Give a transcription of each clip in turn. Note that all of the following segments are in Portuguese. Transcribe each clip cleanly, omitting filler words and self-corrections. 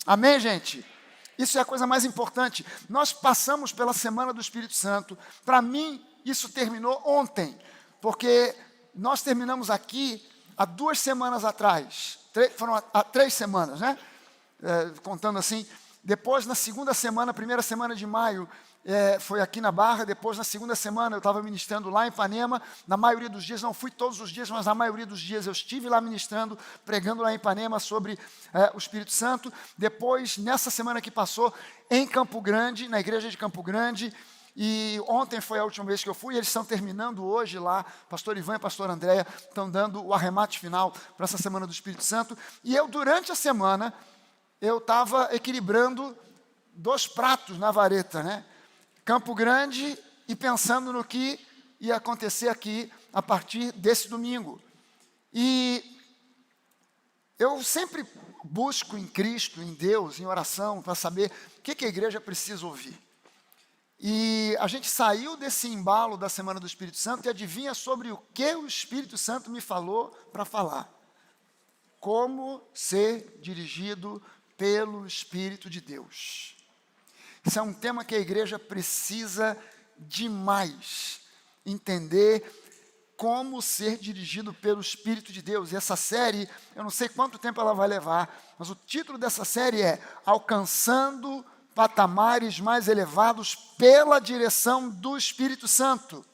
Amém, gente? Isso é a coisa mais importante. Nós passamos pela Semana do Espírito Santo. Para mim, isso terminou ontem, porque nós terminamos aqui há 2 semanas atrás. Foram há 3 semanas, né? Contando assim. Depois, na segunda semana, primeira semana de maio, foi aqui na Barra. Depois, na segunda semana, eu estava ministrando lá em Ipanema. Na maioria dos dias, não fui todos os dias, mas na maioria dos dias eu estive lá ministrando, pregando lá em Ipanema sobre o Espírito Santo. Depois, nessa semana que passou, em Campo Grande, na igreja de Campo Grande. E ontem foi a última vez que eu fui. Eles estão terminando hoje lá. Pastor Ivan e pastor Andréia estão dando o arremate final para essa Semana do Espírito Santo. E eu, durante a semana, eu estava equilibrando 2 pratos na vareta, né? Campo Grande e pensando no que ia acontecer aqui a partir desse domingo. E eu sempre busco em Cristo, em Deus, em oração, para saber o que a igreja precisa ouvir. E a gente saiu desse embalo da Semana do Espírito Santo e adivinha sobre o que o Espírito Santo me falou para falar. Como ser dirigido pelo Espírito de Deus. Isso é um tema que a igreja precisa demais entender, como ser dirigido pelo Espírito de Deus. E essa série, eu não sei quanto tempo ela vai levar, mas o título dessa série é Alcançando Patamares Mais Elevados pela Direção do Espírito Santo.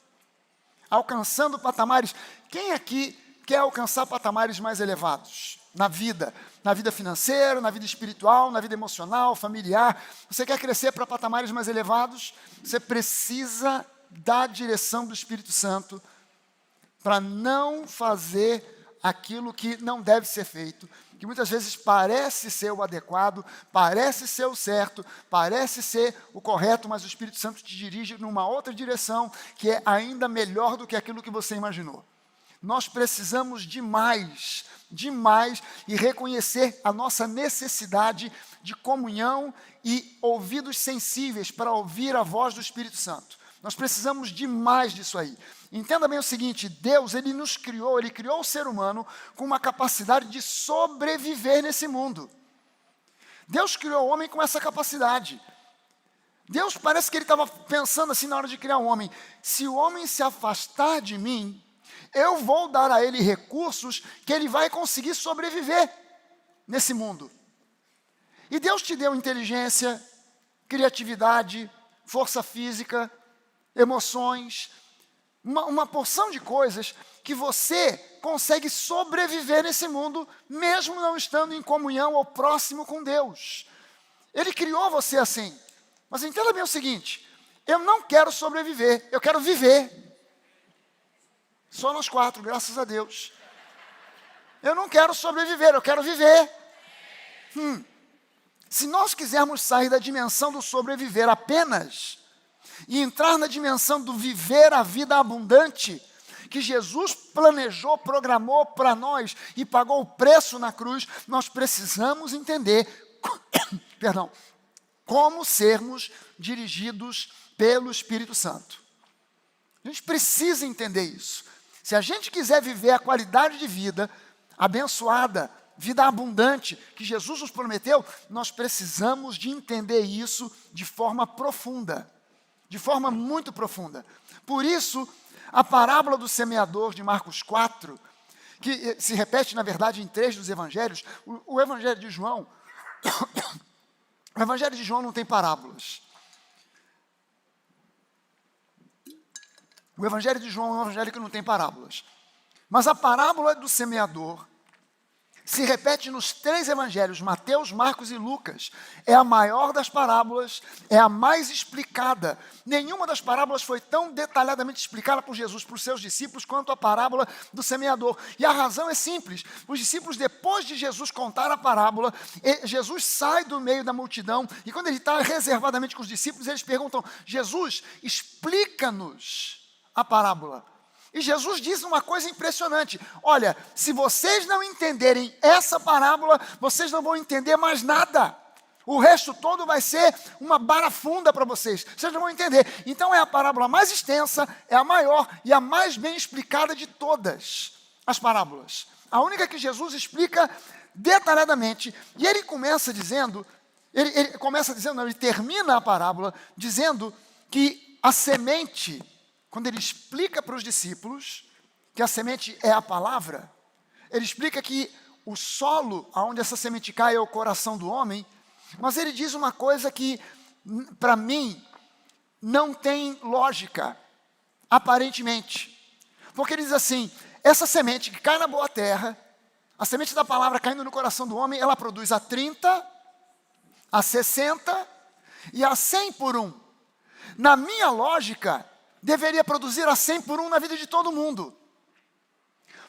Alcançando patamares. Quem aqui quer alcançar patamares mais elevados na vida? Na vida financeira, na vida espiritual, na vida emocional, familiar. Você quer crescer para patamares mais elevados? Você precisa da direção do Espírito Santo para não fazer aquilo que não deve ser feito, que muitas vezes parece ser o adequado, parece ser o certo, parece ser o correto, mas o Espírito Santo te dirige numa outra direção que é ainda melhor do que aquilo que você imaginou. Nós precisamos demais e reconhecer a nossa necessidade de comunhão e ouvidos sensíveis para ouvir a voz do Espírito Santo. Nós precisamos demais disso aí. Entenda bem o seguinte, Deus, Ele nos criou, Ele criou o ser humano com uma capacidade de sobreviver nesse mundo. Deus criou o homem com essa capacidade. Deus parece que Ele estava pensando assim na hora de criar o homem. Se o homem se afastar de mim, eu vou dar a ele recursos que ele vai conseguir sobreviver nesse mundo. E Deus te deu inteligência, criatividade, força física, emoções, uma porção de coisas que você consegue sobreviver nesse mundo, mesmo não estando em comunhão ou próximo com Deus. Ele criou você assim. Mas entenda bem o seguinte, eu não quero sobreviver, eu quero viver. Só nós 4, graças a Deus. Eu não quero sobreviver, eu quero viver. Se nós quisermos sair da dimensão do sobreviver apenas e entrar na dimensão do viver a vida abundante, que Jesus planejou, programou para nós e pagou o preço na cruz, nós precisamos entender, como sermos dirigidos pelo Espírito Santo. A gente precisa entender isso. Se a gente quiser viver a qualidade de vida abençoada, vida abundante, que Jesus nos prometeu, nós precisamos de entender isso de forma profunda, de forma muito profunda. Por isso, a parábola do semeador de Marcos 4, que se repete, na verdade, em 3 dos evangelhos, o evangelho de João, o evangelho de João não tem parábolas. O evangelho de João é um evangelho que não tem parábolas. Mas a parábola do semeador se repete nos 3 evangelhos, Mateus, Marcos e Lucas. É a maior das parábolas, é a mais explicada. Nenhuma das parábolas foi tão detalhadamente explicada por Jesus, para os seus discípulos, quanto a parábola do semeador. E a razão é simples. Os discípulos, depois de Jesus contar a parábola, Jesus sai do meio da multidão, e quando ele está reservadamente com os discípulos, eles perguntam, Jesus, explica-nos a parábola. E Jesus diz uma coisa impressionante, olha, se vocês não entenderem essa parábola, vocês não vão entender mais nada. O resto todo vai ser uma barafunda para vocês, vocês não vão entender. Então é a parábola mais extensa, é a maior e a mais bem explicada de todas as parábolas. A única que Jesus explica detalhadamente, e ele começa dizendo Ele começa dizendo, não, ele termina a parábola dizendo que a semente, quando ele explica para os discípulos que a semente é a palavra, ele explica que o solo onde essa semente cai é o coração do homem, mas ele diz uma coisa que, para mim, não tem lógica, aparentemente. Porque ele diz assim, essa semente que cai na boa terra, a semente da palavra caindo no coração do homem, ela produz a 30, a 60 e a 100 por um. Na minha lógica, deveria produzir a 100 por um na vida de todo mundo.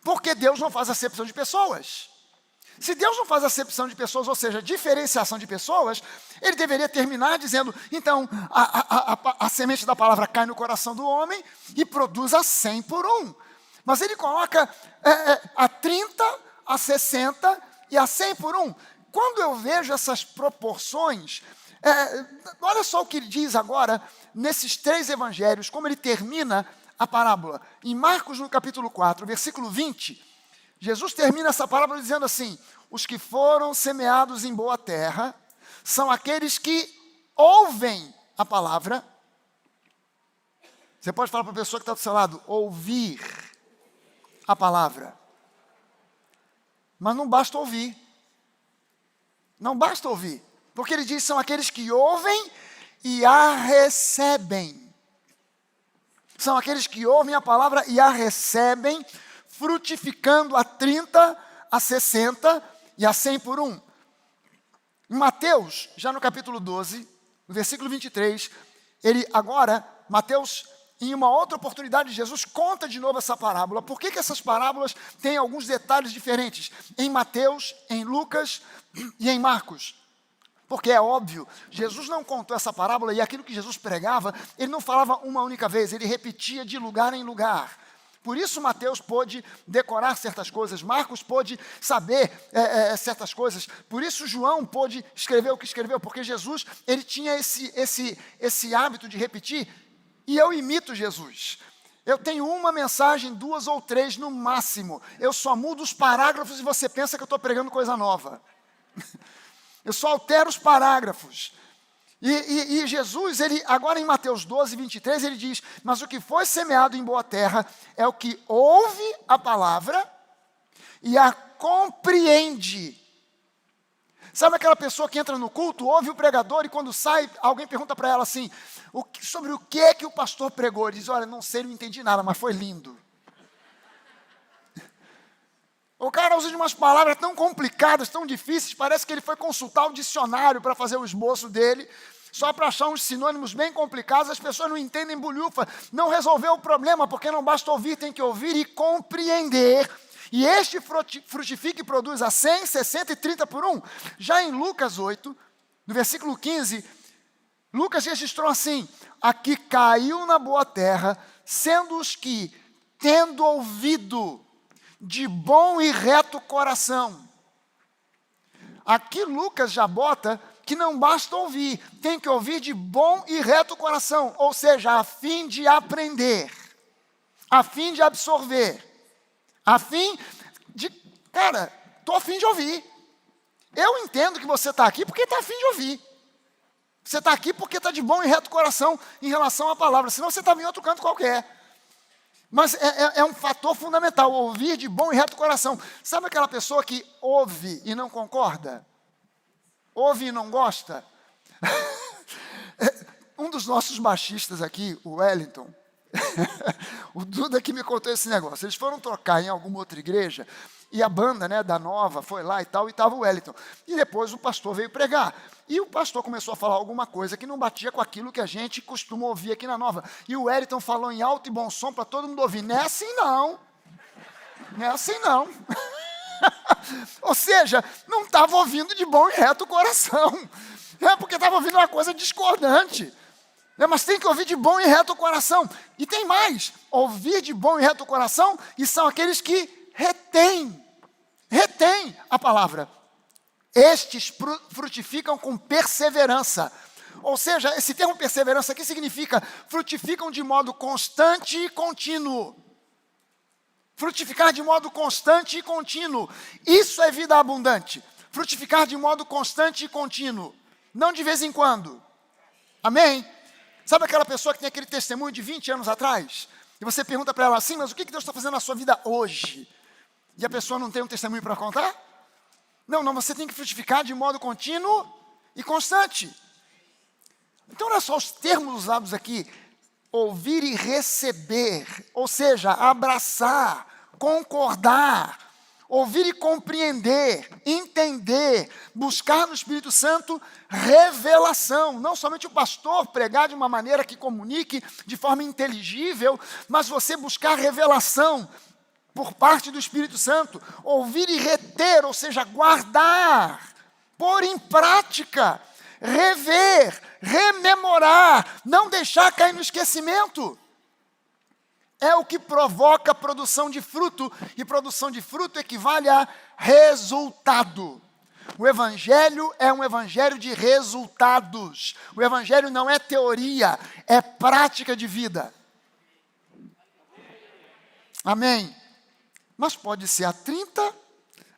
Porque Deus não faz acepção de pessoas. Se Deus não faz acepção de pessoas, ou seja, diferenciação de pessoas, ele deveria terminar dizendo, então, a semente da palavra cai no coração do homem e produz a 100 por um. Mas ele coloca a 30, a 60 e a 100 por um. Quando eu vejo essas proporções, olha só o que ele diz agora, nesses 3 evangelhos, como ele termina a parábola. Em Marcos, no capítulo 4, versículo 20, Jesus termina essa parábola dizendo assim, os que foram semeados em boa terra são aqueles que ouvem a palavra. Você pode falar para a pessoa que está do seu lado, ouvir a palavra. Mas não basta ouvir. Não basta ouvir. Porque ele diz, são aqueles que ouvem e a recebem. São aqueles que ouvem a palavra e a recebem, frutificando a 30, a 60 e a 100 por um. Em Mateus, já no capítulo 12, no versículo 23, Mateus, em uma outra oportunidade, Jesus conta de novo essa parábola. Por que essas parábolas têm alguns detalhes diferentes? Em Mateus, em Lucas e em Marcos. Porque é óbvio, Jesus não contou essa parábola e aquilo que Jesus pregava, ele não falava uma única vez, ele repetia de lugar em lugar. Por isso Mateus pôde decorar certas coisas, Marcos pôde saber certas coisas, por isso João pôde escrever o que escreveu, porque Jesus, ele tinha esse hábito de repetir, e eu imito Jesus. Eu tenho uma mensagem, 2 ou 3 no máximo, eu só mudo os parágrafos e você pensa que eu estou pregando coisa nova. Eu só altero os parágrafos. E Jesus, ele, agora em Mateus 12, 23, ele diz, mas o que foi semeado em boa terra é o que ouve a palavra e a compreende. Sabe aquela pessoa que entra no culto, ouve o pregador e quando sai, alguém pergunta para ela assim, sobre o que é que o pastor pregou? Ele diz, olha, não sei, não entendi nada, mas foi lindo. O cara usa de umas palavras tão complicadas, tão difíceis, parece que ele foi consultar o dicionário para fazer o esboço dele, só para achar uns sinônimos bem complicados, as pessoas não entendem bolhufa, não resolveu o problema, porque não basta ouvir, tem que ouvir e compreender. E este frutifica e produz a 100, 60 e 30 por um. Já em Lucas 8, no versículo 15, Lucas registrou assim, aqui caiu na boa terra, sendo os que, tendo ouvido, de bom e reto coração. Aqui Lucas já bota que não basta ouvir, tem que ouvir de bom e reto coração, ou seja, a fim de aprender, a fim de absorver, a fim de, cara, estou a fim de ouvir. Eu entendo que você está aqui porque está a fim de ouvir. Você está aqui porque está de bom e reto coração em relação à palavra, senão você estava em outro canto qualquer. Mas é um fator fundamental, ouvir de bom e reto coração. Sabe aquela pessoa que ouve e não concorda? Ouve e não gosta? Um dos nossos baixistas aqui, o Wellington, o Duda que me contou esse negócio. Eles foram tocar em alguma outra igreja e a banda, né, da Nova foi lá e tal, e estava o Wellington. E depois o pastor veio pregar. E o pastor começou a falar alguma coisa que não batia com aquilo que a gente costuma ouvir aqui na Nova. E o Wellington falou em alto e bom som para todo mundo ouvir. Não é assim não. Não é assim não. Ou seja, não estava ouvindo de bom e reto coração. Porque estava ouvindo uma coisa discordante. Mas tem que ouvir de bom e reto coração. E tem mais. Ouvir de bom e reto coração e são aqueles que retêm a palavra. Estes frutificam com perseverança. Ou seja, esse termo perseverança aqui significa frutificam de modo constante e contínuo. Frutificar de modo constante e contínuo. Isso é vida abundante. Frutificar de modo constante e contínuo. não de vez em quando. Amém? Sabe aquela pessoa que tem aquele testemunho de 20 anos atrás? E você pergunta para ela assim, mas o que Deus está fazendo na sua vida hoje? E a pessoa não tem um testemunho para contar? Não, você tem que frutificar de modo contínuo e constante. Então, olha só os termos usados aqui. Ouvir e receber, ou seja, abraçar, concordar, ouvir e compreender, entender, buscar no Espírito Santo revelação. Não somente o pastor pregar de uma maneira que comunique de forma inteligível, mas você buscar revelação por parte do Espírito Santo. Ouvir e reter, ou seja, guardar, pôr em prática, rever, rememorar, não deixar cair no esquecimento. É o que provoca a produção de fruto, e produção de fruto equivale a resultado. O Evangelho é um evangelho de resultados. O Evangelho não é teoria, é prática de vida. Amém? Mas pode ser a 30,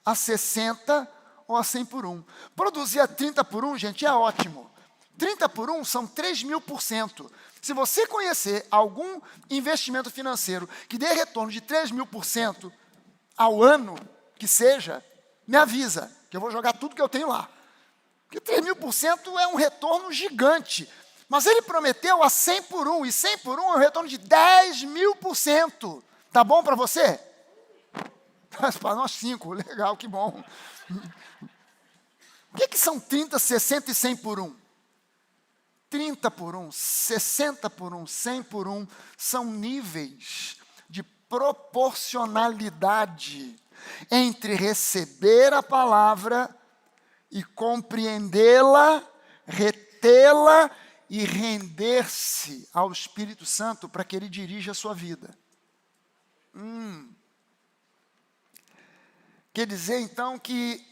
a 60 ou a 100 por 1. Produzir a 30 por 1, gente, é ótimo. 30 por 1 são 3.000%. Se você conhecer algum investimento financeiro que dê retorno de 3.000% ao ano, que seja, me avisa, que eu vou jogar tudo que eu tenho lá. Porque 3.000% é um retorno gigante. Mas ele prometeu a 100 por 1, e 100 por 1 é um retorno de 10.000%. Tá bom para você? Para nós 5, legal, que bom. O que são 30, 60 e 100 por 1? 30 por 1, 60 por 1, 100 por 1 são níveis de proporcionalidade entre receber a palavra e compreendê-la, retê-la e render-se ao Espírito Santo para que Ele dirija a sua vida. Quer dizer, então, que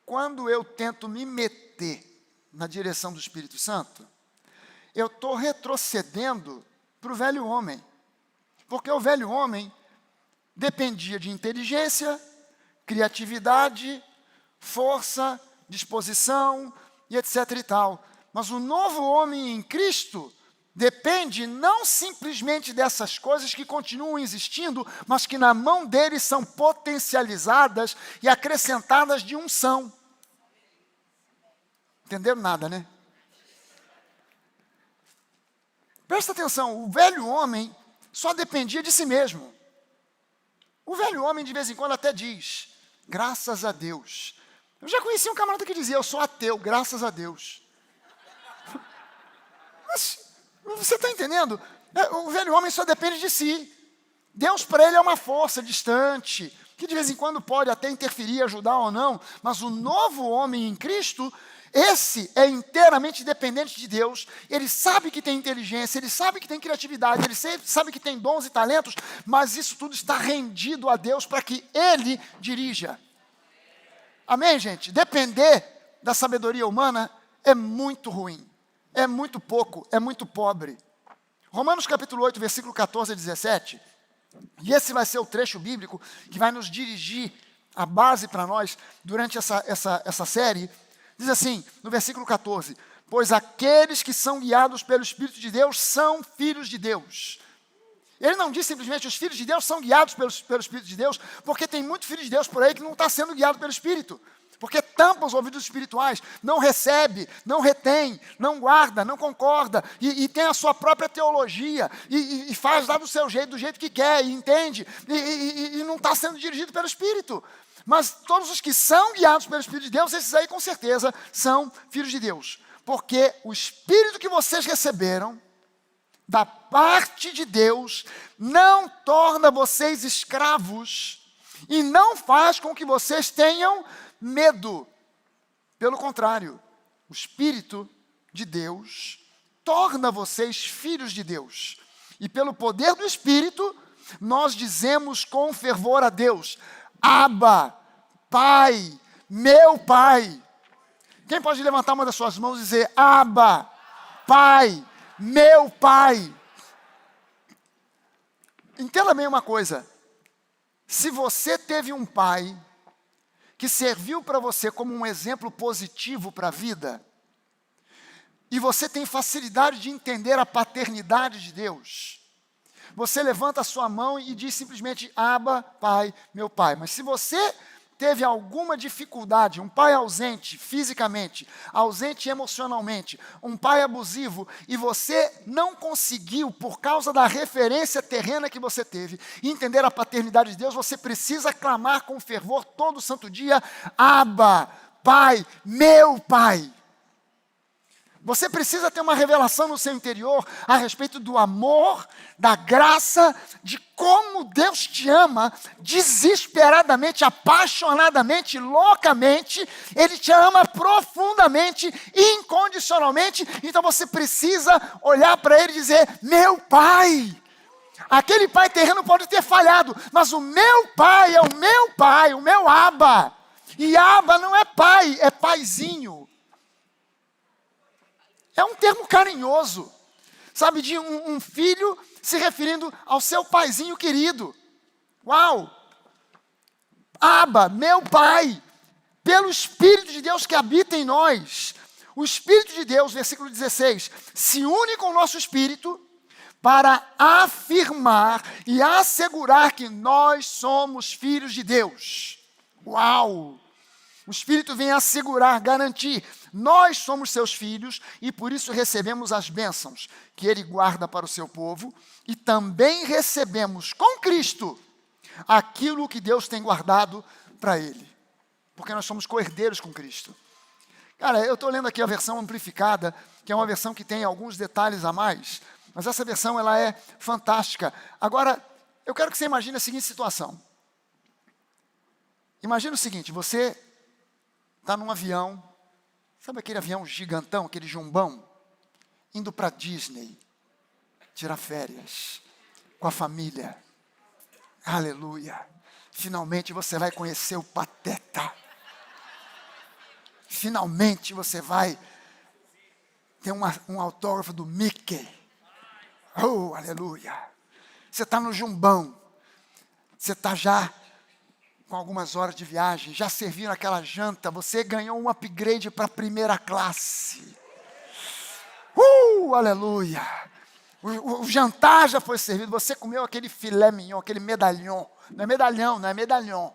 quando eu tento me meter na direção do Espírito Santo, eu estou retrocedendo para o velho homem. Porque o velho homem dependia de inteligência, criatividade, força, disposição e etc. e tal. Mas o novo homem em Cristo depende não simplesmente dessas coisas que continuam existindo, mas que na mão dele são potencializadas e acrescentadas de unção. Entenderam nada, né? Presta atenção, o velho homem só dependia de si mesmo. O velho homem de vez em quando até diz, graças a Deus. Eu já conheci um camarada que dizia, eu sou ateu, graças a Deus. Mas você está entendendo? O velho homem só depende de si. Deus para ele é uma força distante, que de vez em quando pode até interferir, ajudar ou não, mas o novo homem em Cristo, esse é inteiramente dependente de Deus. Ele sabe que tem inteligência, ele sabe que tem criatividade, ele sabe que tem dons e talentos, mas isso tudo está rendido a Deus para que Ele dirija. Amém, gente? Depender da sabedoria humana é muito ruim, é muito pouco, é muito pobre. Romanos capítulo 8, versículo 14 a 17, e esse vai ser o trecho bíblico que vai nos dirigir a base para nós durante essa série. Diz assim, no versículo 14, pois aqueles que são guiados pelo Espírito de Deus são filhos de Deus. Ele não diz simplesmente os filhos de Deus são guiados pelo Espírito de Deus, porque tem muito filho de Deus por aí que não está sendo guiado pelo Espírito. Porque tampa os ouvidos espirituais, não recebe, não retém, não guarda, não concorda, e tem a sua própria teologia, e faz lá do seu jeito, do jeito que quer, e entende, e não está sendo dirigido pelo Espírito. Mas todos os que são guiados pelo Espírito de Deus, esses aí com certeza são filhos de Deus. Porque o Espírito que vocês receberam, da parte de Deus, não torna vocês escravos e não faz com que vocês tenham medo. Pelo contrário, o Espírito de Deus torna vocês filhos de Deus. E pelo poder do Espírito, nós dizemos com fervor a Deus, Abba, Pai, meu Pai. Quem pode levantar uma das suas mãos e dizer, Abba, Pai, meu Pai? Entenda bem uma coisa, se você teve um pai que serviu para você como um exemplo positivo para a vida, e você tem facilidade de entender a paternidade de Deus, você levanta a sua mão e diz simplesmente, Abba, Pai, meu Pai. Mas se você teve alguma dificuldade, um pai ausente fisicamente, ausente emocionalmente, um pai abusivo, e você não conseguiu, por causa da referência terrena que você teve, entender a paternidade de Deus, você precisa clamar com fervor todo santo dia, Abba, Pai, meu Pai. Você precisa ter uma revelação no seu interior a respeito do amor, da graça, de como Deus te ama desesperadamente, apaixonadamente, loucamente. Ele te ama profundamente, incondicionalmente. Então você precisa olhar para Ele e dizer, meu Pai. Aquele pai terreno pode ter falhado, mas o meu Pai é o meu Pai, o meu Abba. E Abba não é pai, é paizinho. É um termo carinhoso, sabe, de um filho se referindo ao seu paizinho querido. Uau! Abba, meu Pai, pelo Espírito de Deus que habita em nós. O Espírito de Deus, versículo 16, se une com o nosso Espírito para afirmar e assegurar que nós somos filhos de Deus. Uau! O Espírito vem assegurar, garantir, nós somos seus filhos e por isso recebemos as bênçãos que Ele guarda para o seu povo e também recebemos com Cristo aquilo que Deus tem guardado para Ele, porque nós somos co-herdeiros com Cristo. Cara, eu estou lendo aqui a versão amplificada, que é uma versão que tem alguns detalhes a mais, mas essa versão ela é fantástica. Agora, eu quero que você imagine a seguinte situação. Imagina o seguinte, você está num avião, sabe aquele avião gigantão, aquele jumbão, indo para Disney, tirar férias, com a família. Aleluia. Finalmente você vai conhecer o Pateta. Finalmente você vai ter um autógrafo do Mickey. Oh, aleluia. Você está no jumbão, você está já com algumas horas de viagem, já serviram aquela janta, você ganhou um upgrade para a primeira classe. Aleluia! O jantar já foi servido, você comeu aquele filé mignon, aquele medalhão. Não é medalhão, não é medalhão.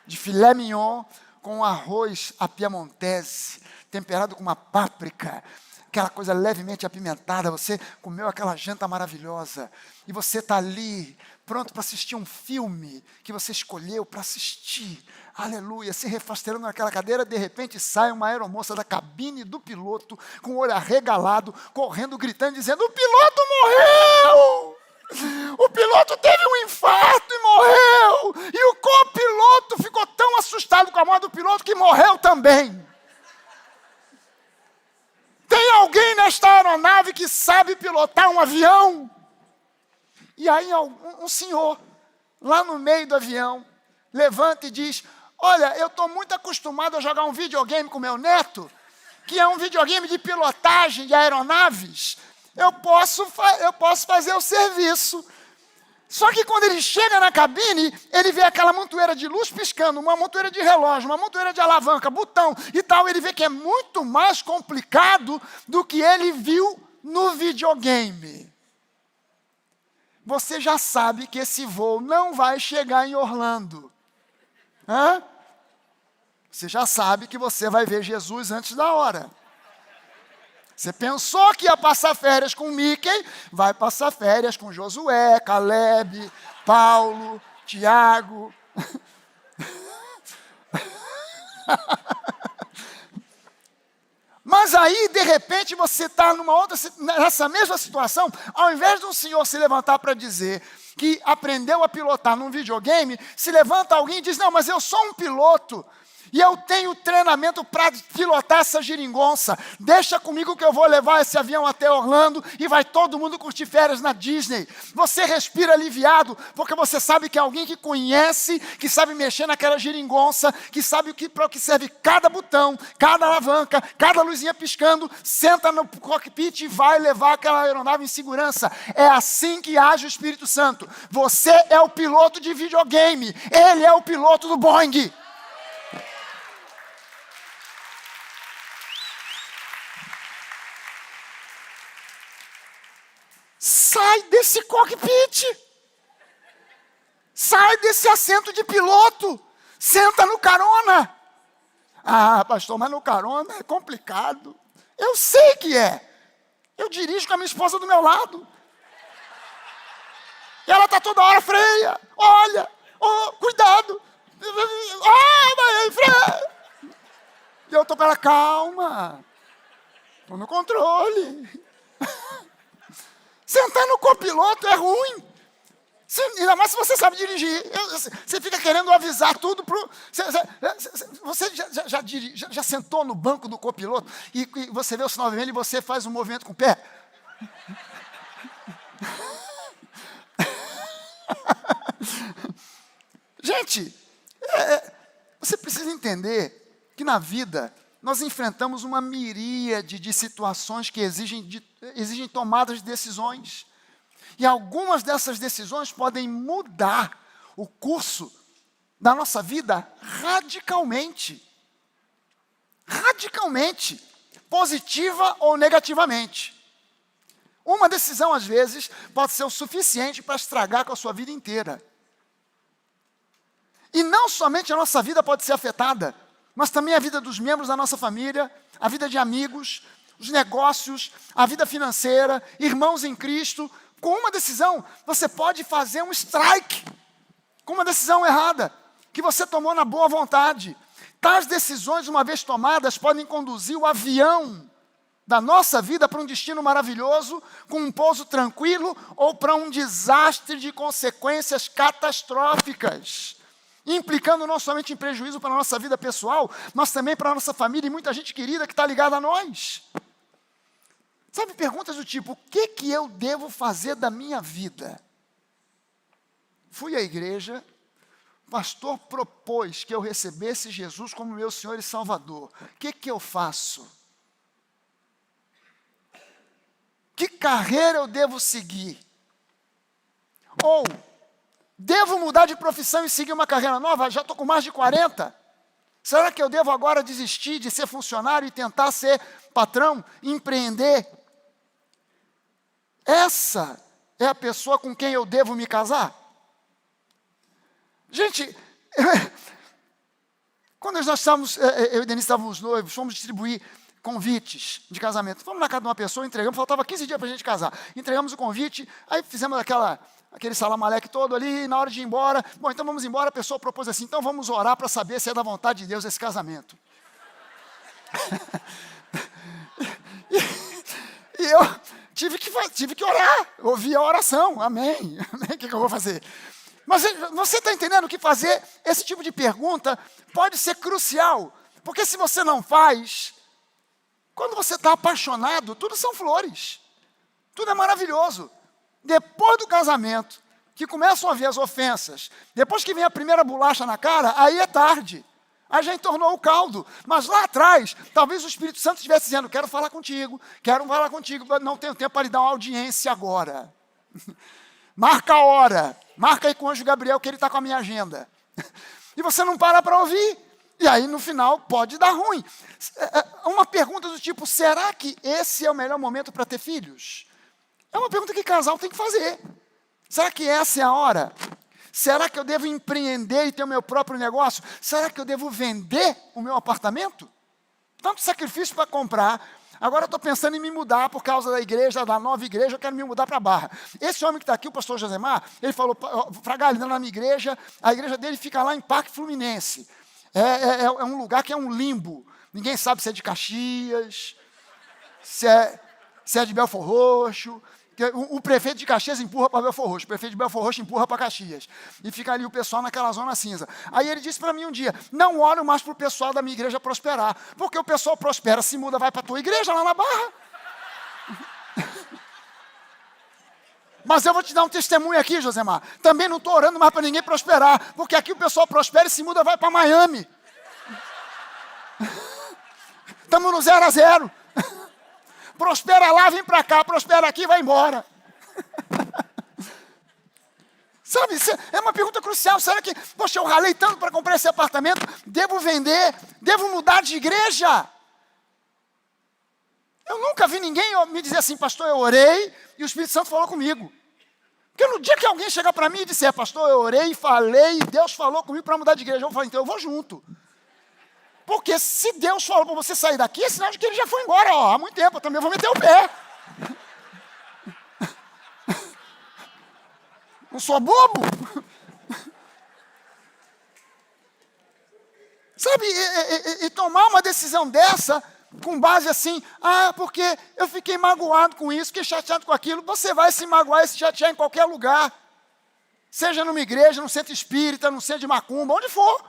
De filé mignon com arroz à piamontese, temperado com uma páprica, aquela coisa levemente apimentada, você comeu aquela janta maravilhosa, e você está ali, pronto para assistir um filme que você escolheu para assistir, aleluia, se refasterando naquela cadeira, de repente sai uma aeromoça da cabine do piloto, com o olho arregalado, correndo, gritando, dizendo, o piloto morreu! O piloto teve um infarto e morreu! E o copiloto ficou tão assustado com a morte do piloto que morreu também. Tem alguém nesta aeronave que sabe pilotar um avião? E aí um senhor, lá no meio do avião, levanta e diz, olha, eu estou muito acostumado a jogar um videogame com meu neto, que é um videogame de pilotagem de aeronaves. Eu posso fazer o serviço. Só que quando ele chega na cabine, ele vê aquela montoeira de luz piscando, uma montoeira de relógio, uma montoeira de alavanca, botão e tal. Ele vê que é muito mais complicado do que ele viu no videogame. Você já sabe que esse voo não vai chegar em Orlando. Hã? Você já sabe que você vai ver Jesus antes da hora. Você pensou que ia passar férias com Mickey, vai passar férias com Josué, Caleb, Paulo, Tiago. Mas aí, de repente, você está nessa mesma situação, ao invés de um senhor se levantar para dizer que aprendeu a pilotar num videogame, se levanta alguém e diz, não, mas eu sou um piloto. E eu tenho treinamento para pilotar essa geringonça. Deixa comigo que eu vou levar esse avião até Orlando e vai todo mundo curtir férias na Disney. Você respira aliviado, porque você sabe que é alguém que conhece, que sabe mexer naquela geringonça, que sabe para o que serve cada botão, cada alavanca, cada luzinha piscando, senta no cockpit e vai levar aquela aeronave em segurança. É assim que age o Espírito Santo. Você é o piloto de videogame, ele é o piloto do Boeing. Sai desse cockpit, sai desse assento de piloto, senta no carona. Ah, pastor, mas no carona é complicado. Eu sei que é. Eu dirijo com a minha esposa do meu lado. E ela está toda hora, freia, olha, oh, cuidado. Ah, mas freia. E eu estou para ela, calma, estou no controle. Sentar no copiloto é ruim. Ainda mais se você sabe dirigir. Você fica querendo avisar tudo para o... Você já sentou no banco do copiloto e você vê o sinal vermelho e você faz um movimento com o pé? Gente, você precisa entender que na vida nós enfrentamos uma miríade de situações que exigem tomadas de decisões. E algumas dessas decisões podem mudar o curso da nossa vida radicalmente. Radicalmente. Positiva ou negativamente. Uma decisão, às vezes, pode ser o suficiente para estragar com a sua vida inteira. E não somente a nossa vida pode ser afetada, mas também a vida dos membros da nossa família, a vida de amigos, os negócios, a vida financeira, irmãos em Cristo. Com uma decisão, você pode fazer um strike, com uma decisão errada, que você tomou na boa vontade. Tais decisões, uma vez tomadas, podem conduzir o avião da nossa vida para um destino maravilhoso, com um pouso tranquilo, ou para um desastre de consequências catastróficas, implicando não somente em prejuízo para a nossa vida pessoal, mas também para a nossa família e muita gente querida que está ligada a nós. Sabe, perguntas do tipo, o que eu devo fazer da minha vida? Fui à igreja, o pastor propôs que eu recebesse Jesus como meu Senhor e Salvador. O que eu faço? Que carreira eu devo seguir? Ou, devo mudar de profissão e seguir uma carreira nova? Já estou com mais de 40. Será que eu devo agora desistir de ser funcionário e tentar ser patrão, empreender? Essa é a pessoa com quem eu devo me casar? Gente, quando nós estávamos, eu e Denise estávamos noivos, fomos distribuir convites de casamento. Fomos na casa de uma pessoa, entregamos, faltava 15 dias para a gente casar. Entregamos o convite, aí fizemos aquele salamaleque todo ali, e na hora de ir embora, bom, então vamos embora, a pessoa propôs assim, então vamos orar para saber se é da vontade de Deus esse casamento. E eu tive que orar, ouvir a oração, amém. O que eu vou fazer? Mas você está entendendo que fazer esse tipo de pergunta pode ser crucial, porque se você não faz, quando você está apaixonado, tudo são flores, tudo é maravilhoso. Depois do casamento, que começam a vir as ofensas, depois que vem a primeira bolacha na cara, aí é tarde. Aí já entornou o caldo. Mas lá atrás, talvez o Espírito Santo estivesse dizendo, quero falar contigo, não tenho tempo para lhe dar uma audiência agora. Marca a hora, marca aí com o anjo Gabriel que ele está com a minha agenda. E você não para ouvir. E aí no final pode dar ruim. Uma pergunta do tipo, será que esse é o melhor momento para ter filhos? É uma pergunta que casal tem que fazer. Será que essa é a hora? Será que eu devo empreender e ter o meu próprio negócio? Será que eu devo vender o meu apartamento? Tanto sacrifício para comprar. Agora eu estou pensando em me mudar por causa da igreja, da nova igreja, eu quero me mudar para a Barra. Esse homem que está aqui, o pastor Josemar, ele falou, Fragalho, na minha igreja, a igreja dele fica lá em Parque Fluminense. É um lugar que é um limbo. Ninguém sabe se é de Caxias, se é de Belfor Roxo. O prefeito de Caxias empurra para Belfor Roxo, o prefeito de Belfor Roxo empurra para Caxias. E fica ali o pessoal naquela zona cinza. Aí ele disse para mim um dia, não olho mais para o pessoal da minha igreja prosperar, porque o pessoal prospera, se muda, vai para a tua igreja lá na Barra. Mas eu vou te dar um testemunho aqui, Josemar. Também não estou orando mais para ninguém prosperar, porque aqui o pessoal prospera e se muda, vai para Miami. Estamos no 0 a 0. Prospera lá, vem para cá, prospera aqui, vai embora. Sabe, é uma pergunta crucial. Será que, poxa, eu ralei tanto para comprar esse apartamento, devo vender, devo mudar de igreja? Eu nunca vi ninguém me dizer assim, pastor, eu orei e o Espírito Santo falou comigo. Porque no dia que alguém chegar para mim e disser, pastor, eu orei e falei, e Deus falou comigo para mudar de igreja, eu vou falar, então eu vou junto. Porque se Deus falou para você sair daqui, é sinal de que ele já foi embora, há muito tempo, eu também vou meter o pé. Não sou bobo. Sabe, e tomar uma decisão dessa, com base assim, porque eu fiquei magoado com isso, fiquei chateado com aquilo, você vai se magoar e se chatear em qualquer lugar. Seja numa igreja, num centro espírita, num centro de macumba, onde for.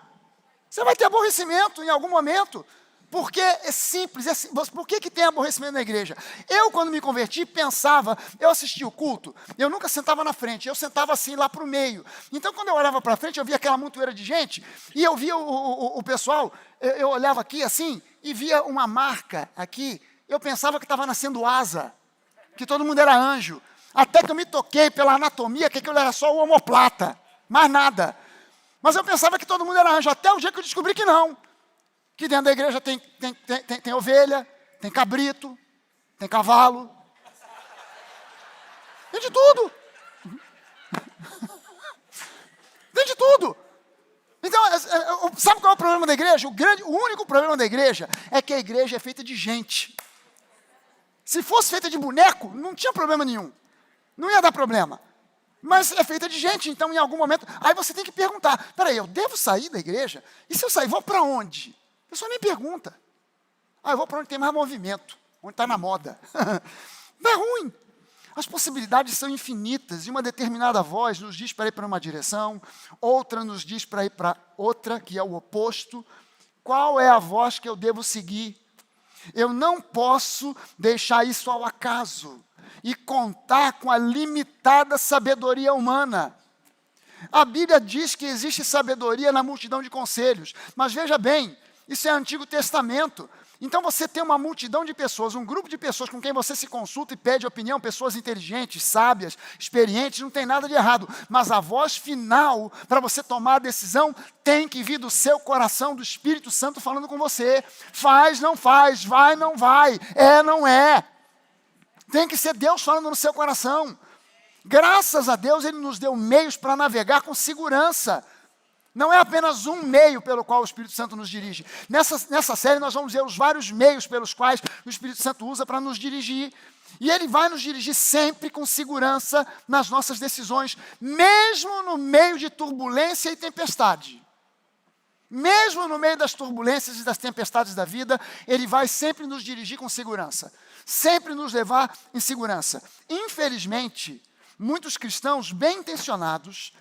Você vai ter aborrecimento em algum momento, porque é simples. Por que tem aborrecimento na igreja? Eu, quando me converti, pensava, eu assistia o culto, eu nunca sentava na frente, eu sentava assim lá para o meio. Então, quando eu olhava para frente, eu via aquela montoeira de gente, e eu via o pessoal, eu olhava aqui assim, e via uma marca aqui, eu pensava que estava nascendo asa, que todo mundo era anjo. Até que eu me toquei pela anatomia, que aquilo era só o omoplata, mais nada. Mas eu pensava que todo mundo era anjo, até o dia que eu descobri que não. Que dentro da igreja tem ovelha, tem cabrito, tem cavalo. Tem de tudo. Tem de tudo. Então, sabe qual é o problema da igreja? O único problema da igreja é que a igreja é feita de gente. Se fosse feita de boneco, não tinha problema nenhum. Não ia dar problema. Mas é feita de gente, então em algum momento... Aí você tem que perguntar, peraí, eu devo sair da igreja? E se eu sair, vou para onde? A pessoa nem pergunta. Eu vou para onde tem mais movimento, onde está na moda. Não é ruim. As possibilidades são infinitas, e uma determinada voz nos diz para ir para uma direção, outra nos diz para ir para outra, que é o oposto. Qual é a voz que eu devo seguir? Eu não posso deixar isso ao acaso e contar com a limitada sabedoria humana. A Bíblia diz que existe sabedoria na multidão de conselhos, mas veja bem, isso é Antigo Testamento. Então você tem uma multidão de pessoas, um grupo de pessoas com quem você se consulta e pede opinião, pessoas inteligentes, sábias, experientes, não tem nada de errado. Mas a voz final para você tomar a decisão tem que vir do seu coração, do Espírito Santo falando com você. Faz, não faz, vai, não vai, é, não é. Tem que ser Deus falando no seu coração. Graças a Deus, Ele nos deu meios para navegar com segurança. Não é apenas um meio pelo qual o Espírito Santo nos dirige. Nessa série nós vamos ver os vários meios pelos quais o Espírito Santo usa para nos dirigir. E Ele vai nos dirigir sempre com segurança nas nossas decisões, mesmo no meio de turbulência e tempestade. Mesmo no meio das turbulências e das tempestades da vida, Ele vai sempre nos dirigir com segurança. Sempre nos levar em segurança. Infelizmente, muitos cristãos bem intencionados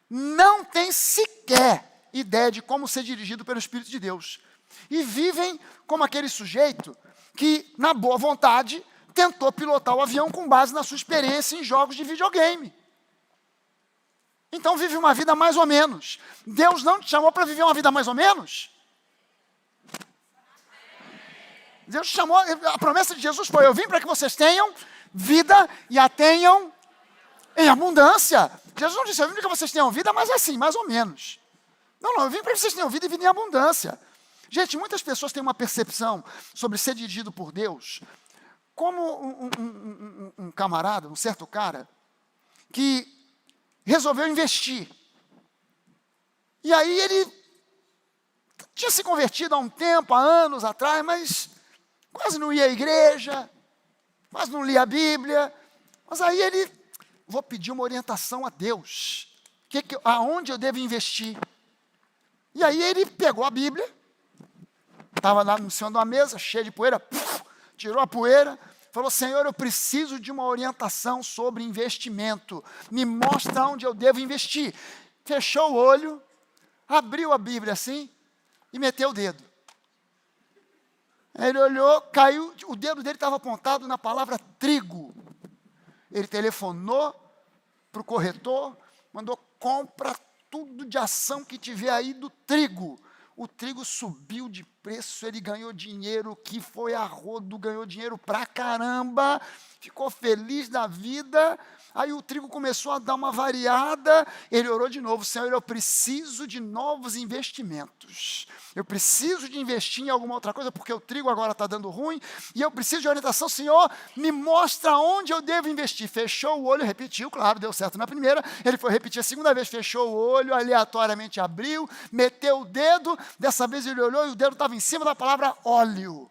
não têm sequer ideia de como ser dirigido pelo Espírito de Deus. E vivem como aquele sujeito que, na boa vontade, tentou pilotar o avião com base na sua experiência em jogos de videogame. Então vive uma vida mais ou menos. Deus não te chamou para viver uma vida mais ou menos? Deus te chamou, a promessa de Jesus foi, eu vim para que vocês tenham vida e a tenham em abundância. Jesus não disse, eu vim para que vocês tenham vida, mas assim, mais ou menos. Não, eu vim para que vocês tenham vida e vida em abundância. Gente, muitas pessoas têm uma percepção sobre ser dirigido por Deus como um camarada, um certo cara, que resolveu investir. E aí ele tinha se convertido há um tempo, há anos atrás, mas quase não ia à igreja, quase não lia a Bíblia. Mas aí ele, vou pedir uma orientação a Deus. Aonde eu devo investir? E aí ele pegou a Bíblia, estava lá no cima de uma mesa, cheia de poeira, tirou a poeira, falou: Senhor, eu preciso de uma orientação sobre investimento. Me mostra onde eu devo investir. Fechou o olho, abriu a Bíblia assim e meteu o dedo. Ele olhou, caiu, o dedo dele estava apontado na palavra trigo. Ele telefonou para o corretor, mandou: compra tudo de ação que tiver aí do trigo. O trigo subiu de preço, ele ganhou dinheiro que foi a rodo, ganhou dinheiro pra caramba, ficou feliz da vida. Aí o trigo começou a dar uma variada, ele orou de novo: Senhor, eu preciso de novos investimentos. Eu preciso de investir em alguma outra coisa, porque o trigo agora está dando ruim, e eu preciso de orientação. Senhor, me mostra onde eu devo investir. Fechou o olho, repetiu, claro, deu certo na primeira, ele foi repetir a segunda vez, fechou o olho, aleatoriamente abriu, meteu o dedo, dessa vez ele olhou e o dedo estava em cima da palavra óleo.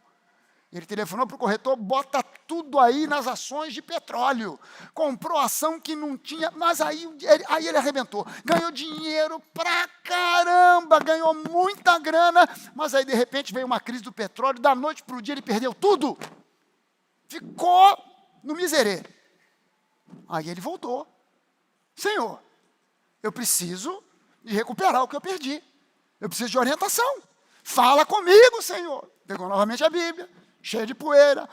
Ele telefonou para o corretor: bota tudo aí nas ações de petróleo. Comprou ação que não tinha, mas aí ele arrebentou. Ganhou dinheiro pra caramba, ganhou muita grana, mas aí de repente veio uma crise do petróleo, da noite para o dia ele perdeu tudo. Ficou no miserê. Aí ele voltou: Senhor, eu preciso de recuperar o que eu perdi. Eu preciso de orientação. Fala comigo, Senhor. Pegou novamente a Bíblia, cheia de poeira,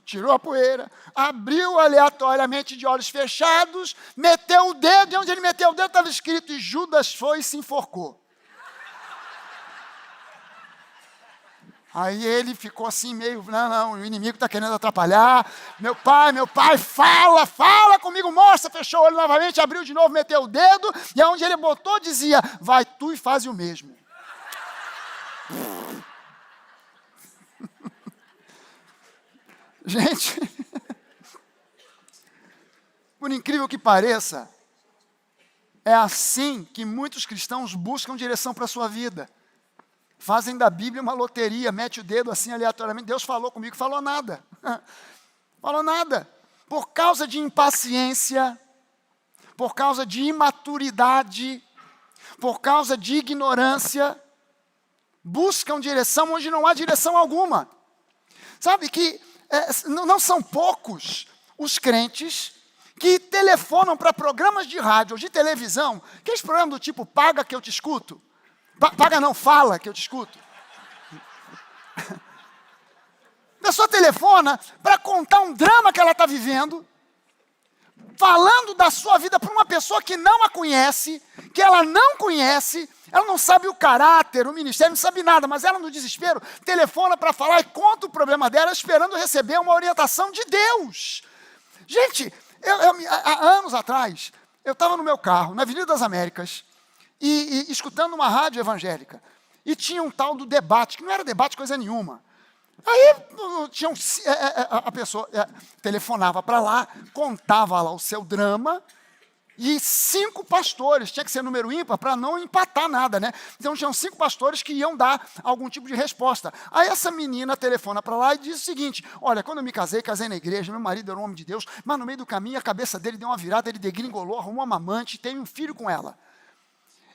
tirou a poeira, abriu aleatoriamente de olhos fechados, meteu o dedo, e onde ele meteu o dedo estava escrito: e Judas foi e se enforcou. Aí ele ficou assim meio: não, o inimigo está querendo atrapalhar. Meu pai, fala comigo, mostra. Fechou o olho novamente, abriu de novo, meteu o dedo, e aonde ele botou dizia: vai tu e faz o mesmo. Gente, por incrível que pareça, é assim que muitos cristãos buscam direção para a sua vida. Fazem da Bíblia uma loteria, mete o dedo assim aleatoriamente: Deus falou comigo, falou nada. Falou nada. Por causa de impaciência, por causa de imaturidade, por causa de ignorância, buscam direção onde não há direção alguma. Sabe que não são poucos os crentes que telefonam para programas de rádio ou de televisão, aqueles programas do tipo: paga que eu te escuto. Paga não, fala que eu te escuto. A pessoa telefona para contar um drama que ela está vivendo, falando da sua vida para uma pessoa que não a conhece, que ela não conhece, ela não sabe o caráter, o ministério, não sabe nada, mas ela, no desespero, telefona para falar e conta o problema dela, esperando receber uma orientação de Deus. Gente, há anos atrás, eu estava no meu carro, na Avenida das Américas, e escutando uma rádio evangélica, e tinha um tal do debate, que não era debate coisa nenhuma. Aí a pessoa telefonava para lá, contava lá o seu drama, e 5 pastores, tinha que ser número ímpar para não empatar nada, né? Então tinham 5 pastores que iam dar algum tipo de resposta. Aí essa menina telefona para lá e diz o seguinte: olha, quando eu me casei na igreja, meu marido era um homem de Deus, mas no meio do caminho a cabeça dele deu uma virada, ele degringolou, arrumou uma amante, teve um filho com ela.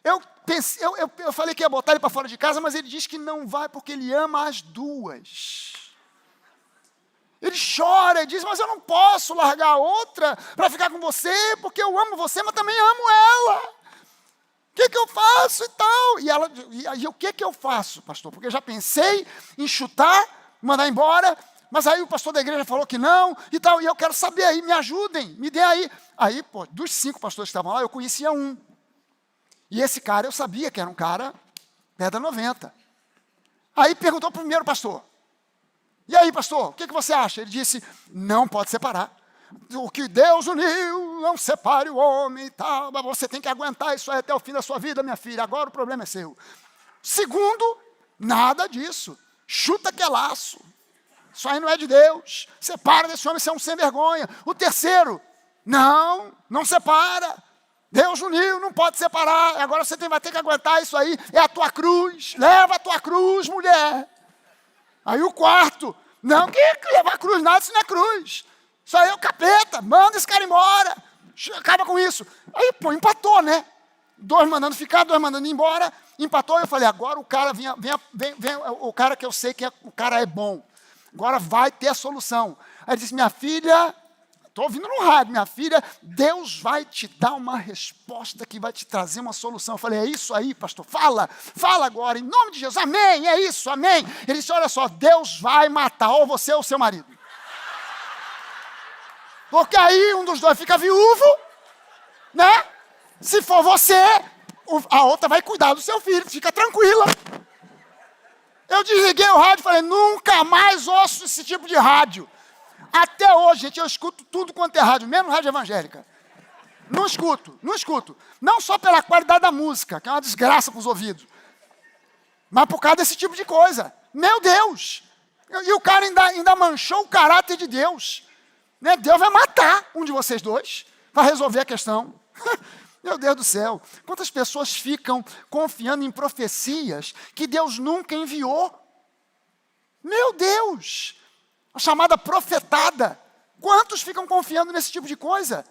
Eu falei que ia botar ele para fora de casa, mas ele diz que não vai porque ele ama as duas. Ele chora e diz: mas eu não posso largar a outra para ficar com você, porque eu amo você, mas também amo ela. O que eu faço e tal? E o que eu faço, pastor? Porque eu já pensei em chutar, mandar embora, mas aí o pastor da igreja falou que não e tal, e eu quero saber aí, me ajudem, me dê aí. Aí, dos 5 pastores que estavam lá, eu conhecia um. E esse cara, eu sabia que era um cara pedra 90. Aí perguntou para o primeiro pastor: e aí, pastor, o que você acha? Ele disse: não pode separar. O que Deus uniu, não separe o homem e tal. Mas você tem que aguentar isso aí até o fim da sua vida, minha filha. Agora o problema é seu. Segundo, nada disso. Chuta que é laço. Isso aí não é de Deus. Separa desse homem, você é um sem vergonha. O terceiro: não separa. Deus uniu, não pode separar. Agora você vai ter que aguentar isso aí. É a tua cruz. Leva a tua cruz, mulher. Aí o quarto: não, que levar a cruz, nada, isso não é cruz. Isso aí é o capeta, manda esse cara embora. Acaba com isso. Aí, empatou, né? 2 mandando ficar, 2 mandando ir embora. Empatou, eu falei: agora o cara vem o cara que eu sei que o cara é bom. Agora vai ter a solução. Aí ele disse, minha filha, estou ouvindo no rádio, minha filha, Deus vai te dar uma resposta que vai te trazer uma solução. Eu falei, é isso aí, pastor, fala agora, em nome de Jesus, amém, é isso, amém. Ele disse, olha só, Deus vai matar ou você ou seu marido. Porque aí um dos dois fica viúvo, né? Se for você, a outra vai cuidar do seu filho, fica tranquila. Eu desliguei o rádio e falei, nunca mais ouço esse tipo de rádio. Até hoje, gente, eu escuto tudo quanto é rádio, menos rádio evangélica. Não escuto. Não só pela qualidade da música, que é uma desgraça para os ouvidos, mas por causa desse tipo de coisa. Meu Deus! E o cara ainda manchou o caráter de Deus. Né? Deus vai matar um de vocês dois para resolver a questão. Meu Deus do céu, quantas pessoas ficam confiando em profecias que Deus nunca enviou? Meu Deus! A chamada profetada. Quantos ficam confiando nesse tipo de coisa?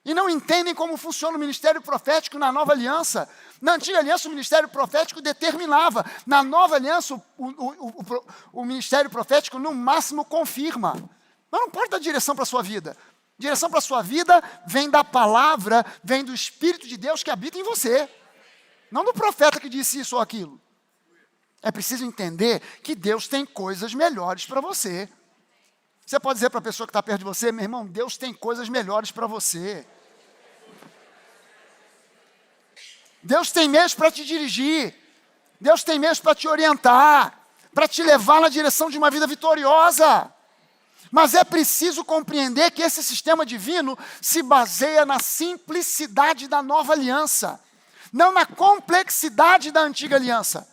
E não entendem como funciona o ministério profético na nova aliança. Na antiga aliança, o ministério profético determinava. Na nova aliança, o ministério profético, no máximo, confirma. Mas não pode dar direção para a sua vida. Direção para a sua vida vem da palavra, vem do Espírito de Deus que habita em você. Não do profeta que disse isso ou aquilo. É preciso entender que Deus tem coisas melhores para você. Você pode dizer para a pessoa que está perto de você, meu irmão, Deus tem coisas melhores para você. Deus tem meios para te dirigir. Deus tem meios para te orientar, para te levar na direção de uma vida vitoriosa. Mas é preciso compreender que esse sistema divino se baseia na simplicidade da nova aliança, não na complexidade da antiga aliança.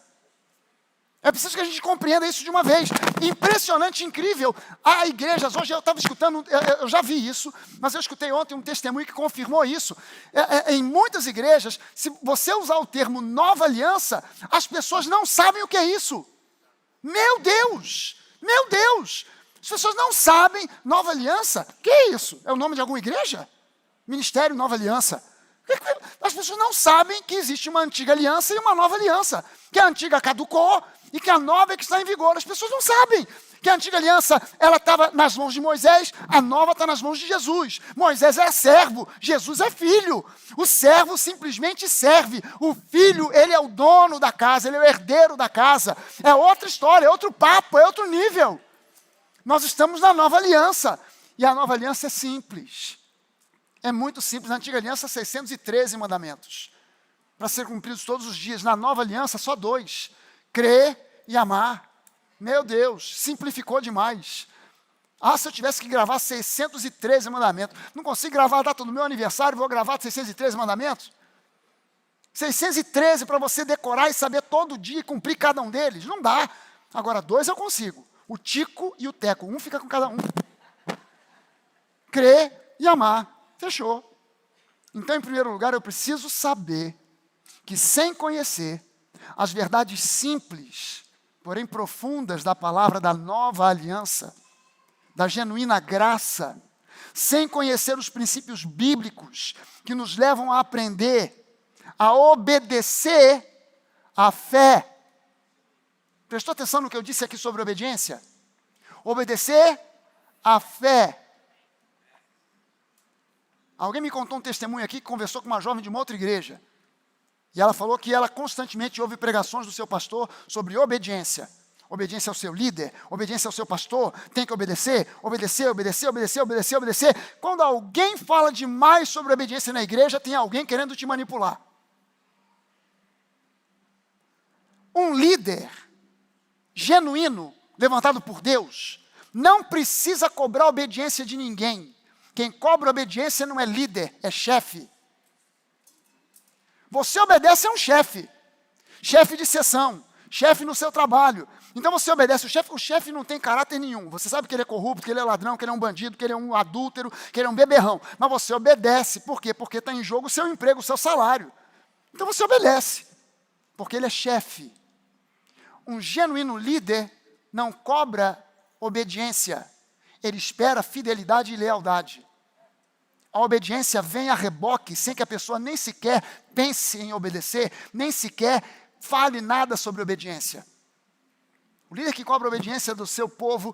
É preciso que a gente compreenda isso de uma vez. Impressionante, incrível. Há igrejas, hoje eu estava escutando, eu já vi isso, mas eu escutei ontem um testemunho que confirmou isso. Em muitas igrejas, se você usar o termo nova aliança, as pessoas não sabem o que é isso. Meu Deus! Meu Deus! As pessoas não sabem nova aliança. O que é isso? É o nome de alguma igreja? Ministério Nova Aliança. As pessoas não sabem que existe uma antiga aliança e uma nova aliança. Que a antiga caducou e que a nova é que está em vigor. As pessoas não sabem que a antiga aliança ela estava nas mãos de Moisés, a nova está nas mãos de Jesus. Moisés é servo, Jesus é filho. O servo simplesmente serve. O filho, ele é o dono da casa, ele é o herdeiro da casa. É outra história, é outro papo, é outro nível. Nós estamos na nova aliança. E a nova aliança é simples. É muito simples. Na antiga aliança, 613 mandamentos. Para ser cumpridos todos os dias. Na nova aliança, só 2. Crer e amar. Meu Deus, simplificou demais. Ah, se eu tivesse que gravar 613 mandamentos. Não consigo gravar a data do meu aniversário, vou gravar 613 mandamentos? 613 para você decorar e saber todo dia e cumprir cada um deles? Não dá. Agora, 2 eu consigo. O Tico e o Teco. Um fica com cada um. Crer e amar. Fechou. Então, em primeiro lugar, eu preciso saber que sem conhecer as verdades simples, porém profundas da palavra da nova aliança, da genuína graça, sem conhecer os princípios bíblicos que nos levam a aprender, a obedecer à fé. Prestou atenção no que eu disse aqui sobre obediência? Obedecer à fé. Alguém me contou um testemunho aqui que conversou com uma jovem de uma outra igreja. E ela falou que ela constantemente ouve pregações do seu pastor sobre obediência. Obediência ao seu líder, obediência ao seu pastor, tem que obedecer, obedecer, obedecer, obedecer, obedecer, obedecer. Quando alguém fala demais sobre obediência na igreja, tem alguém querendo te manipular. Um líder genuíno, levantado por Deus, não precisa cobrar obediência de ninguém. Quem cobra obediência não é líder, é chefe. Você obedece a um chefe. Chefe de seção, chefe no seu trabalho. Então você obedece o chefe não tem caráter nenhum. Você sabe que ele é corrupto, que ele é ladrão, que ele é um bandido, que ele é um adúltero, que ele é um beberrão. Mas você obedece. Por quê? Porque está em jogo o seu emprego, o seu salário. Então você obedece, porque ele é chefe. Um genuíno líder não cobra obediência. Ele espera fidelidade e lealdade. A obediência vem a reboque, sem que a pessoa nem sequer pense em obedecer, nem sequer fale nada sobre obediência. O líder que cobra a obediência do seu povo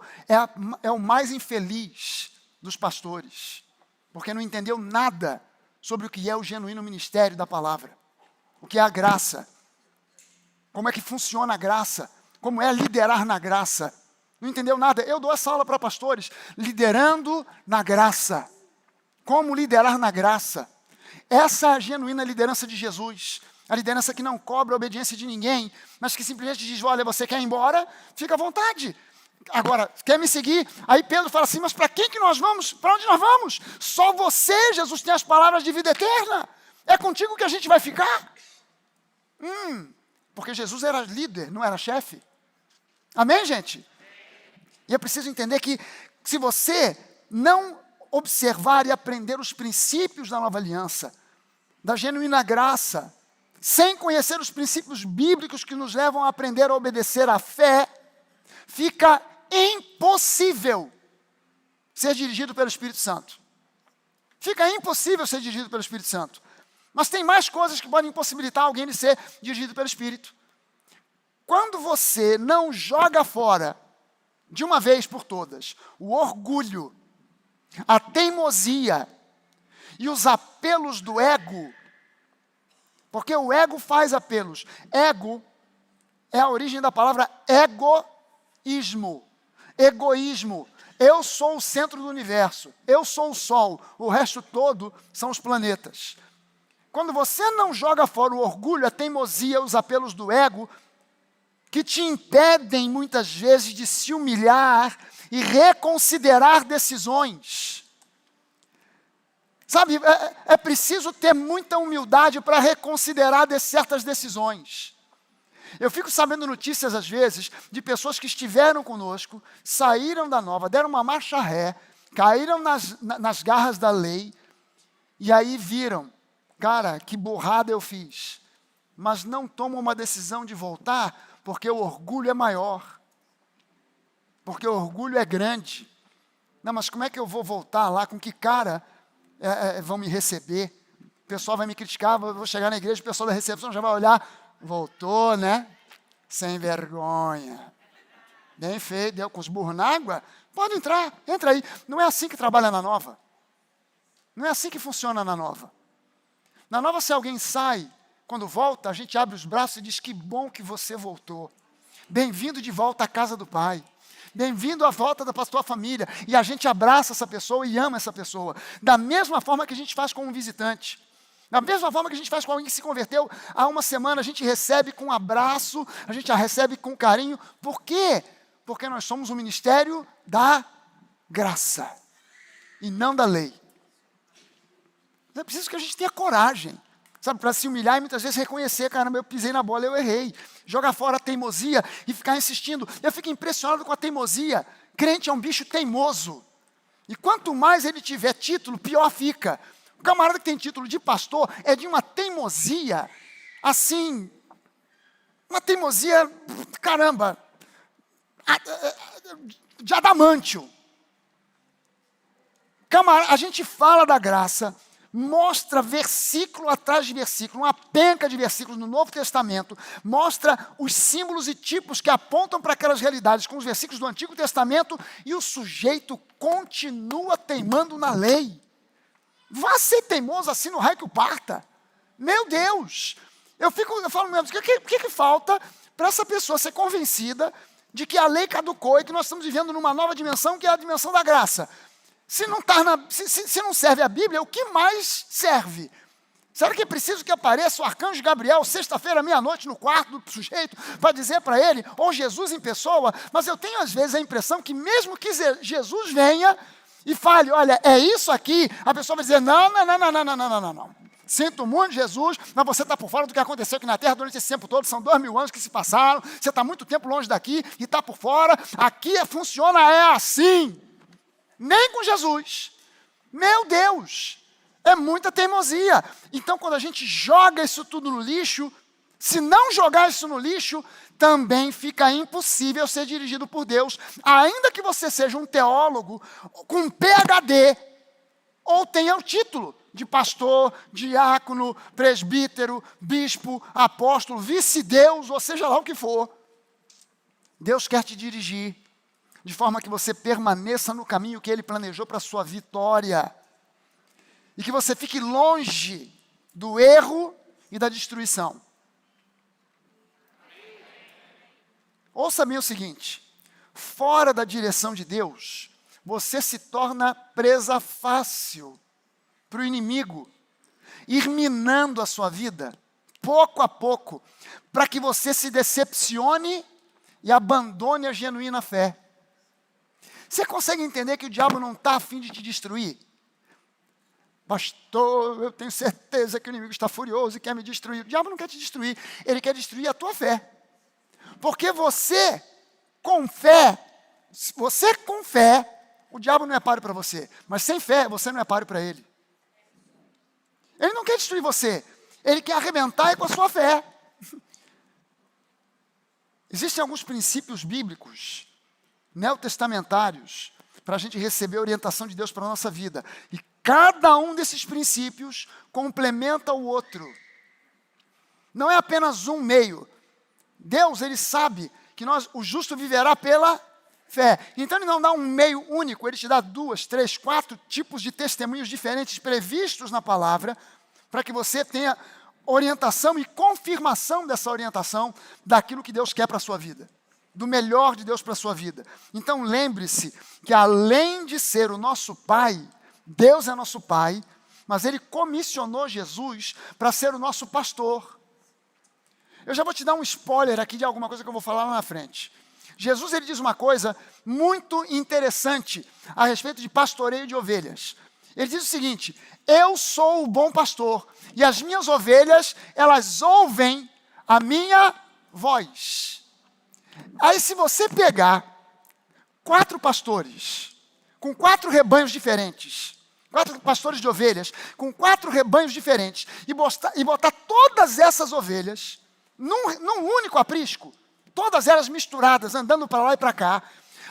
é o mais infeliz dos pastores, porque não entendeu nada sobre o que é o genuíno ministério da palavra, o que é a graça, como é que funciona a graça, como é liderar na graça. Não entendeu nada. Eu dou essa aula para pastores, liderando na graça. Como liderar na graça. Essa é a genuína liderança de Jesus. A liderança que não cobra a obediência de ninguém, mas que simplesmente diz, olha, você quer ir embora? Fica à vontade. Agora, quer me seguir? Aí Pedro fala assim, mas para quem que nós vamos? Para onde nós vamos? Só você, Jesus, tem as palavras de vida eterna. É contigo que a gente vai ficar? Porque Jesus era líder, não era chefe. Amém, gente? E é preciso entender que se você não observar e aprender os princípios da nova aliança, da genuína graça, sem conhecer os princípios bíblicos que nos levam a aprender a obedecer à fé, fica impossível ser dirigido pelo Espírito Santo. Fica impossível ser dirigido pelo Espírito Santo. Mas tem mais coisas que podem impossibilitar alguém de ser dirigido pelo Espírito. Quando você não joga fora, de uma vez por todas, o orgulho, a teimosia e os apelos do ego, porque o ego faz apelos. Ego é a origem da palavra egoísmo. Egoísmo. Eu sou o centro do universo. Eu sou o Sol. O resto todo são os planetas. Quando você não joga fora o orgulho, a teimosia, os apelos do ego, que te impedem muitas vezes de se humilhar e reconsiderar decisões. Sabe, é preciso ter muita humildade para reconsiderar certas decisões. Eu fico sabendo notícias, às vezes, de pessoas que estiveram conosco, saíram da nova, deram uma marcha ré, caíram nas garras da lei, e aí viram, cara, que burrada eu fiz. Mas não tomam uma decisão de voltar, porque o orgulho é maior. Porque o orgulho é grande. Não, mas como é que eu vou voltar lá? Com que cara vão me receber? O pessoal vai me criticar, vou chegar na igreja, o pessoal da recepção já vai olhar. Voltou, né? Sem vergonha. Bem feito, deu com os burros na água? Pode entrar, entra aí. Não é assim que trabalha na nova. Não é assim que funciona na nova. Na nova, se alguém sai, quando volta, a gente abre os braços e diz, que bom que você voltou. Bem-vindo de volta à casa do Pai. Bem-vindo à volta da tua família. E a gente abraça essa pessoa e ama essa pessoa. Da mesma forma que a gente faz com um visitante. Da mesma forma que a gente faz com alguém que se converteu há uma semana, a gente recebe com um abraço, a gente a recebe com carinho. Por quê? Porque nós somos um ministério da graça e não da lei. É preciso que a gente tenha coragem, sabe, para se humilhar e muitas vezes reconhecer, caramba, eu pisei na bola, eu errei. Jogar fora a teimosia e ficar insistindo. Eu fico impressionado com a teimosia. Crente é um bicho teimoso. E quanto mais ele tiver título, pior fica. O camarada que tem título de pastor é de uma teimosia, assim, uma teimosia, caramba, de adamantio. Camarada, a gente fala da graça, mostra versículo atrás de versículo, uma penca de versículos no Novo Testamento, mostra os símbolos e tipos que apontam para aquelas realidades com os versículos do Antigo Testamento, e o sujeito continua teimando na lei. Vá ser teimoso assim no raio que o parta. Meu Deus! Eu falo mesmo, o que falta para essa pessoa ser convencida de que a lei caducou e que nós estamos vivendo numa nova dimensão, que é a dimensão da graça? Se não serve a Bíblia, o que mais serve? Será que é preciso que apareça o arcanjo Gabriel, sexta-feira, meia-noite, no quarto do sujeito, para dizer para ele, ou Jesus em pessoa? Mas eu tenho às vezes a impressão que mesmo que Jesus venha e fale, olha, é isso aqui, a pessoa vai dizer, não. Sinto muito, Jesus, mas você está por fora do que aconteceu aqui na Terra durante esse tempo todo, são 2000 anos que se passaram, você está muito tempo longe daqui e está por fora, aqui funciona assim. Nem com Jesus. Meu Deus, é muita teimosia. Então, quando a gente joga isso tudo no lixo, se não jogar isso no lixo, também fica impossível ser dirigido por Deus, ainda que você seja um teólogo com PhD, ou tenha o título de pastor, diácono, presbítero, bispo, apóstolo, vice-deus, ou seja lá o que for. Deus quer te dirigir de forma que você permaneça no caminho que Ele planejou para a sua vitória. E que você fique longe do erro e da destruição. Ouça bem o seguinte: fora da direção de Deus, você se torna presa fácil para o inimigo, ir minando a sua vida, pouco a pouco, para que você se decepcione e abandone a genuína fé. Você consegue entender que o diabo não está a fim de te destruir? Pastor, eu tenho certeza que o inimigo está furioso e quer me destruir. O diabo não quer te destruir, ele quer destruir a tua fé. Porque você, com fé, o diabo não é páreo para você. Mas sem fé, você não é páreo para ele. Ele não quer destruir você, ele quer arrebentar com a sua fé. Existem alguns princípios bíblicos, neotestamentários, para a gente receber a orientação de Deus para a nossa vida. E cada um desses princípios complementa o outro. Não é apenas um meio. Deus, Ele sabe que o justo viverá pela fé. Então Ele não dá um meio único, Ele te dá 2, 3, 4 tipos de testemunhos diferentes previstos na palavra, para que você tenha orientação e confirmação dessa orientação daquilo que Deus quer para a sua vida. Do melhor de Deus para a sua vida. Então lembre-se que além de ser o nosso Pai, Deus é nosso Pai, mas Ele comissionou Jesus para ser o nosso pastor. Eu já vou te dar um spoiler aqui de alguma coisa que eu vou falar lá na frente. Jesus, ele diz uma coisa muito interessante a respeito de pastoreio de ovelhas. Ele diz o seguinte: eu sou o bom pastor, e as minhas ovelhas, elas ouvem a minha voz. Aí se você pegar 4 pastores, com 4 rebanhos diferentes, 4 pastores de ovelhas, com 4 rebanhos diferentes, e botar todas essas ovelhas num único aprisco, todas elas misturadas, andando para lá e para cá.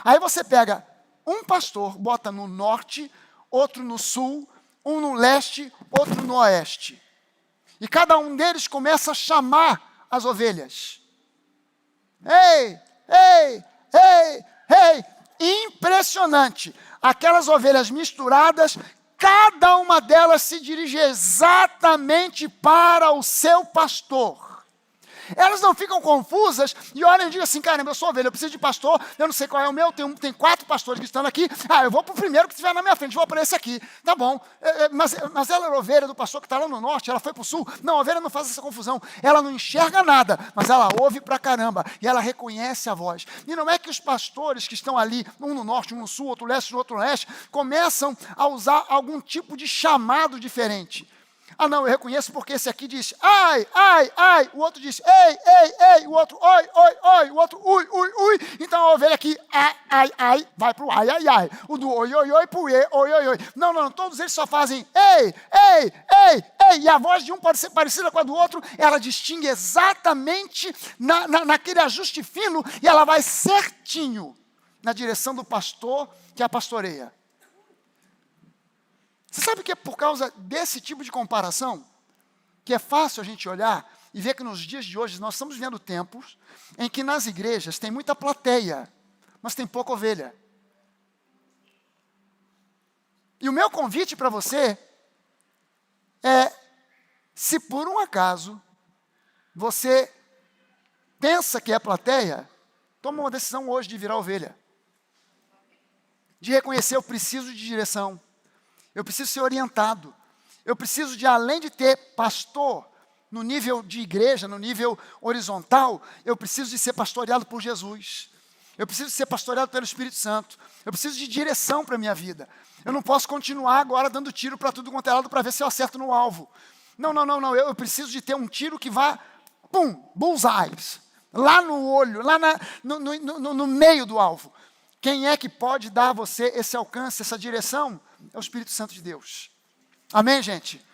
Aí você pega um pastor, bota no norte, outro no sul, um no leste, outro no oeste. E cada um deles começa a chamar as ovelhas. Ei, ei, ei, ei. Impressionante. Aquelas ovelhas misturadas, cada uma delas se dirige exatamente para o seu pastor. Elas não ficam confusas e olham e dizem assim: caramba, eu sou ovelha, eu preciso de pastor, eu não sei qual é o meu, tem 4 pastores que estão aqui, eu vou para o primeiro que estiver na minha frente, vou para esse aqui, tá bom. Mas ela era ovelha do pastor que está lá no norte, ela foi para o sul. Não, a ovelha não faz essa confusão, ela não enxerga nada, mas ela ouve pra caramba, e ela reconhece a voz. E não é que os pastores que estão ali, um no norte, um no sul, outro no leste, outro no oeste, começam a usar algum tipo de chamado diferente. Ah, não, eu reconheço porque esse aqui diz ai, ai, ai, o outro diz ei, ei, ei, o outro oi, oi, oi, o outro ui, ui, ui. Então a ovelha aqui, ai, ai, ai, vai para o ai, ai, ai. O do oi, oi, oi, para o e, oi, oi, oi. Não, todos eles só fazem ei, ei, ei, ei. E a voz de um pode ser parecida com a do outro, ela distingue exatamente naquele ajuste fino, e ela vai certinho na direção do pastor que a pastoreia. Você sabe que é por causa desse tipo de comparação que é fácil a gente olhar e ver que nos dias de hoje nós estamos vivendo tempos em que nas igrejas tem muita plateia, mas tem pouca ovelha. E o meu convite para você é: se por um acaso você pensa que é plateia, toma uma decisão hoje de virar ovelha. De reconhecer: eu preciso de direção. Eu preciso ser orientado. Eu preciso de, além de ter pastor no nível de igreja, no nível horizontal, eu preciso de ser pastoreado por Jesus. Eu preciso de ser pastoreado pelo Espírito Santo. Eu preciso de direção para a minha vida. Eu não posso continuar agora dando tiro para tudo quanto é lado para ver se eu acerto no alvo. Não. Eu preciso de ter um tiro que vá, pum, bullseyes, lá no olho, lá no meio do alvo. Quem é que pode dar a você esse alcance, essa direção? É o Espírito Santo de Deus. Amém, gente?